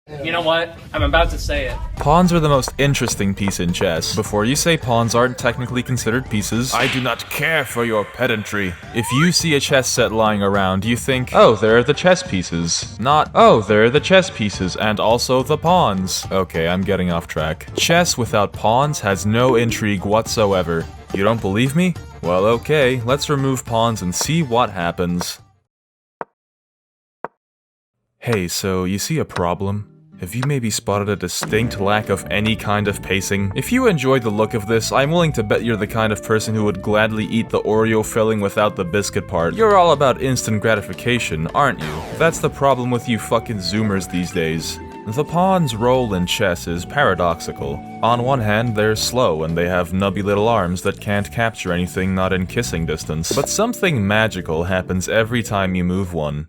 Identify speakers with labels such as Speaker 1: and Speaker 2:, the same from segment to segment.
Speaker 1: You know what? I'm about to say it.
Speaker 2: Pawns are the most interesting piece in chess. Before you say pawns aren't technically considered pieces, I do not care for your pedantry. If you see a chess set lying around, you think, oh, there are the chess pieces. Not, oh, there are the chess pieces and also the pawns. Okay, I'm getting off track. Chess without pawns has no intrigue whatsoever. You don't believe me? Well, okay, let's remove pawns and see what happens. Hey, so you see a problem? Have you maybe spotted a distinct lack of any kind of pacing? If you enjoy the look of this, I'm willing to bet you're the kind of person who would gladly eat the Oreo filling without the biscuit part. You're all about instant gratification, aren't you? That's the problem with you fucking zoomers these days. The pawn's role in chess is paradoxical. On one hand, they're slow and they have nubby little arms that can't capture anything not in kissing distance. But something magical happens every time you move one.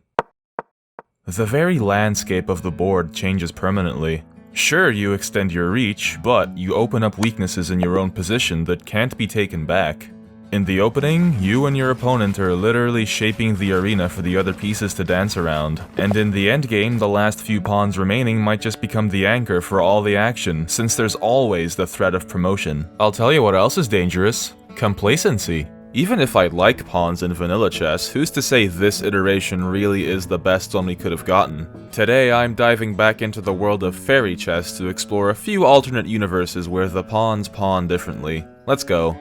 Speaker 2: The very landscape of the board changes permanently. Sure, you extend your reach, but you open up weaknesses in your own position that can't be taken back. In the opening, you and your opponent are literally shaping the arena for the other pieces to dance around. And in the endgame, the last few pawns remaining might just become the anchor for all the action, since there's always the threat of promotion. I'll tell you what else is dangerous: complacency. Even if I like pawns in vanilla chess, who's to say this iteration really is the best one we could have gotten? Today I'm diving back into the world of fairy chess to explore a few alternate universes where the pawns pawn differently. Let's go.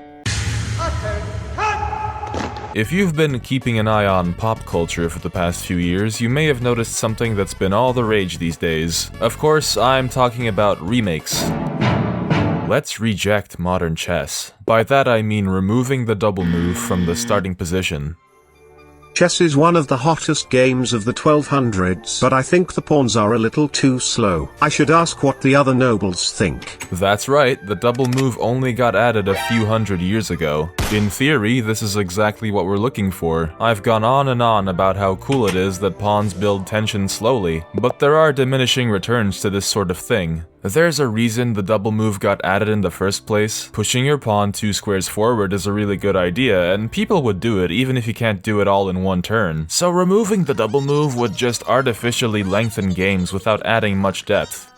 Speaker 2: If you've been keeping an eye on pop culture for the past few years, you may have noticed something that's been all the rage these days. Of course, I'm talking about remakes. Let's reject modern chess. By that I mean removing the double move from the starting position.
Speaker 3: Chess is one of the hottest games of the 1200s, but I think the pawns are a little too slow. I should ask what the other nobles think.
Speaker 2: That's right, the double move only got added a few hundred years ago. In theory, this is exactly what we're looking for. I've gone on and on about how cool it is that pawns build tension slowly, but there are diminishing returns to this sort of thing. There's a reason the double move got added in the first place. Pushing your pawn 2 squares forward is a really good idea, and people would do it even if you can't do it all in one turn. So removing the double move would just artificially lengthen games without adding much depth.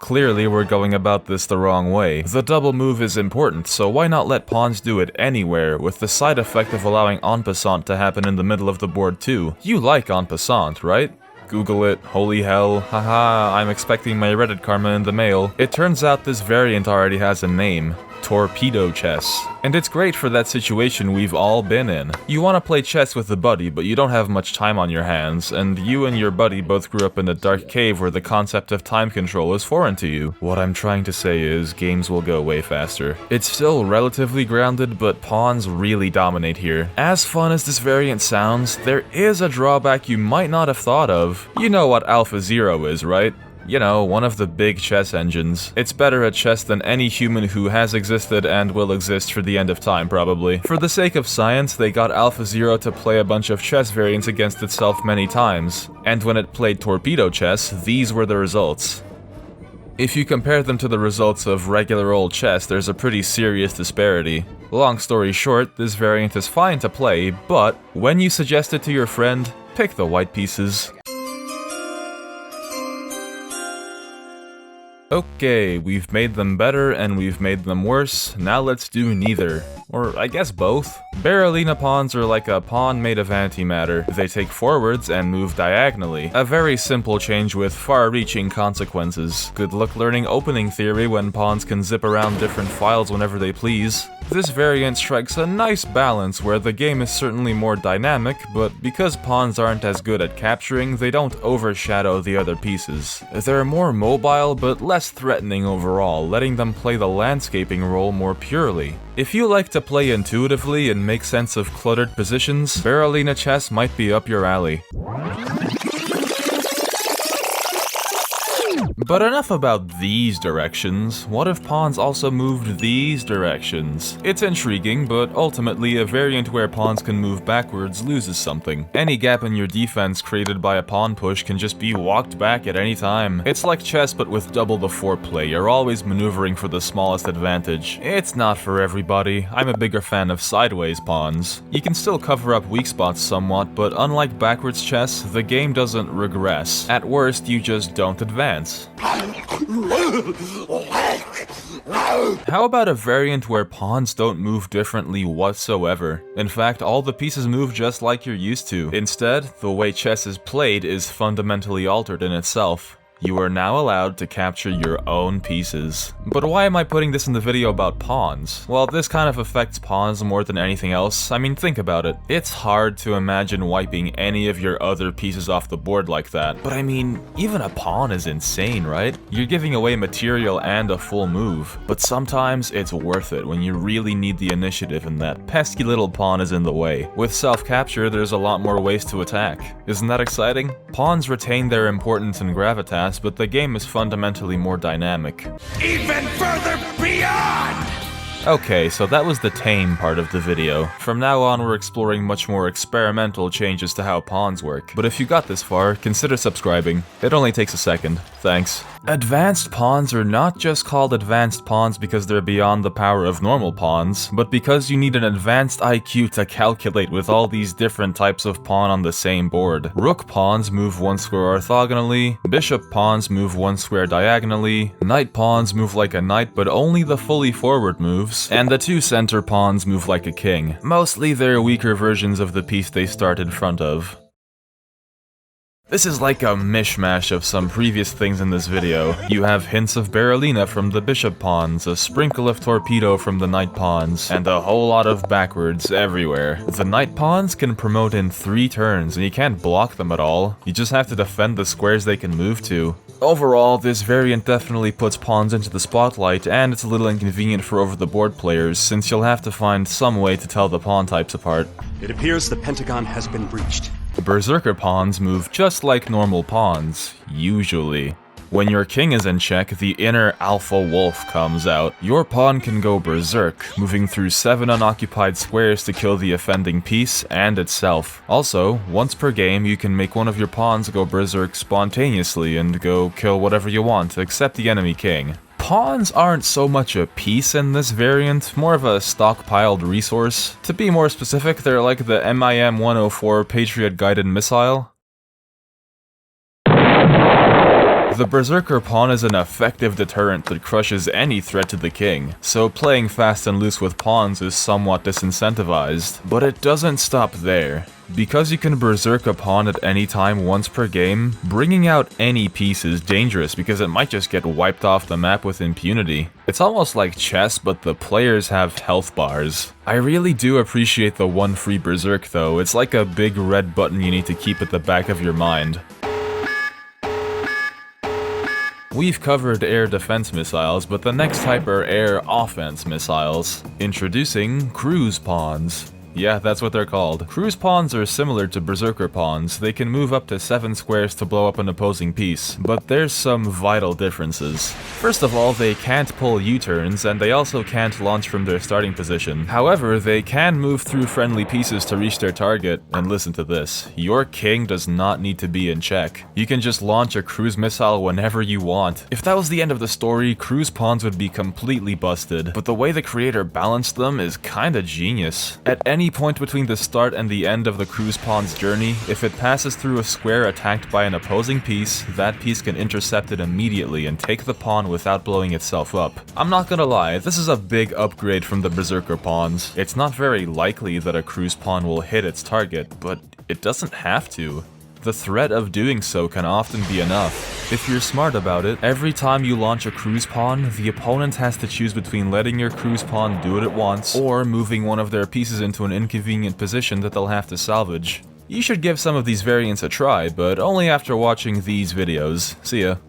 Speaker 2: Clearly, we're going about this the wrong way. The double move is important, so why not let pawns do it anywhere, with the side effect of allowing en passant to happen in the middle of the board too? You like en passant, right? Google it, holy hell, haha, I'm expecting my Reddit karma in the mail. It turns out this variant already has a name. Torpedo chess. And it's great for that situation we've all been in. You want to play chess with a buddy, but you don't have much time on your hands, and you and your buddy both grew up in a dark cave where the concept of time control is foreign to you. What I'm trying to say is, games will go way faster. It's still relatively grounded, but pawns really dominate here. As fun as this variant sounds, there is a drawback you might not have thought of. You know what AlphaZero is, right? You know, one of the big chess engines. It's better at chess than any human who has existed and will exist for the end of time, probably. For the sake of science, they got AlphaZero to play a bunch of chess variants against itself many times. And when it played Torpedo chess, these were the results. If you compare them to the results of regular old chess, there's a pretty serious disparity. Long story short, this variant is fine to play, but when you suggest it to your friend, pick the white pieces. Okay, we've made them better and we've made them worse, now let's do neither. Or I guess both. Berolina pawns are like a pawn made of antimatter. They take forwards and move diagonally. A very simple change with far-reaching consequences. Good luck learning opening theory when pawns can zip around different files whenever they please. This variant strikes a nice balance where the game is certainly more dynamic, but because pawns aren't as good at capturing, they don't overshadow the other pieces. They're more mobile but less threatening overall, letting them play the landscaping role more purely. If you like to play intuitively and make sense of cluttered positions, Berolina chess might be up your alley. But enough about these directions. What if pawns also moved these directions? It's intriguing, but ultimately a variant where pawns can move backwards loses something. Any gap in your defense created by a pawn push can just be walked back at any time. It's like chess but with double the foreplay. You're always maneuvering for the smallest advantage. It's not for everybody. I'm a bigger fan of sideways pawns. You can still cover up weak spots somewhat, but unlike backwards chess, the game doesn't regress. At worst, you just don't advance. How about a variant where pawns don't move differently whatsoever? In fact, all the pieces move just like you're used to. Instead, the way chess is played is fundamentally altered in itself. You are now allowed to capture your own pieces. But why am I putting this in the video about pawns? Well, this kind of affects pawns more than anything else. I mean, think about it. It's hard to imagine wiping any of your other pieces off the board like that. But I mean, even a pawn is insane, right? You're giving away material and a full move. But sometimes it's worth it when you really need the initiative and that pesky little pawn is in the way. With self-capture, there's a lot more ways to attack. Isn't that exciting? Pawns retain their importance in gravitas, but the game is fundamentally more dynamic.
Speaker 4: Even further beyond!
Speaker 2: Okay, so that was the tame part of the video. From now on, we're exploring much more experimental changes to how pawns work. But if you got this far, consider subscribing. It only takes a second. Thanks. Advanced pawns are not just called advanced pawns because they're beyond the power of normal pawns, but because you need an advanced IQ to calculate with all these different types of pawn on the same board. Rook pawns move one square orthogonally, bishop pawns move one square diagonally, knight pawns move like a knight but only the fully forward moves, and the two center pawns move like a king. Mostly they're weaker versions of the piece they start in front of. This is like a mishmash of some previous things in this video. You have hints of Berolina from the bishop pawns, a sprinkle of Torpedo from the knight pawns, and a whole lot of backwards everywhere. The knight pawns can promote in 3 turns, and you can't block them at all. You just have to defend the squares they can move to. Overall, this variant definitely puts pawns into the spotlight, and it's a little inconvenient for over-the-board players, since you'll have to find some way to tell the pawn types apart.
Speaker 4: It appears the Pentagon has been breached.
Speaker 2: Berserker pawns move just like normal pawns, usually. When your king is in check, the inner alpha wolf comes out. Your pawn can go berserk, moving through 7 unoccupied squares to kill the offending piece and itself. Also, once per game, you can make one of your pawns go berserk spontaneously and go kill whatever you want, except the enemy king. Pawns aren't so much a piece in this variant, more of a stockpiled resource. To be more specific, they're like the MIM-104 Patriot guided missile. The Berserker pawn is an effective deterrent that crushes any threat to the king, so playing fast and loose with pawns is somewhat disincentivized. But it doesn't stop there. Because you can berserk a pawn at any time once per game, bringing out any piece is dangerous because it might just get wiped off the map with impunity. It's almost like chess, but the players have health bars. I really do appreciate the one free berserk though. It's like a big red button you need to keep at the back of your mind. We've covered air defense missiles, but the next type are air offense missiles. Introducing cruise pawns. Yeah, that's what they're called. Cruise pawns are similar to Berserker pawns. They can move up to 7 squares to blow up an opposing piece, but there's some vital differences. First of all, they can't pull U-turns, and they also can't launch from their starting position. However, they can move through friendly pieces to reach their target, and listen to this. Your king does not need to be in check. You can just launch a cruise missile whenever you want. If that was the end of the story, cruise pawns would be completely busted, but the way the creator balanced them is kinda genius. At any point between the start and the end of the cruise pawn's journey, if it passes through a square attacked by an opposing piece, that piece can intercept it immediately and take the pawn without blowing itself up. I'm not gonna lie, this is a big upgrade from the Berserker pawns. It's not very likely that a cruise pawn will hit its target, but it doesn't have to. The threat of doing so can often be enough. If you're smart about it, every time you launch a cruise pawn, the opponent has to choose between letting your cruise pawn do it at once, or moving one of their pieces into an inconvenient position that they'll have to salvage. You should give some of these variants a try, but only after watching these videos. See ya.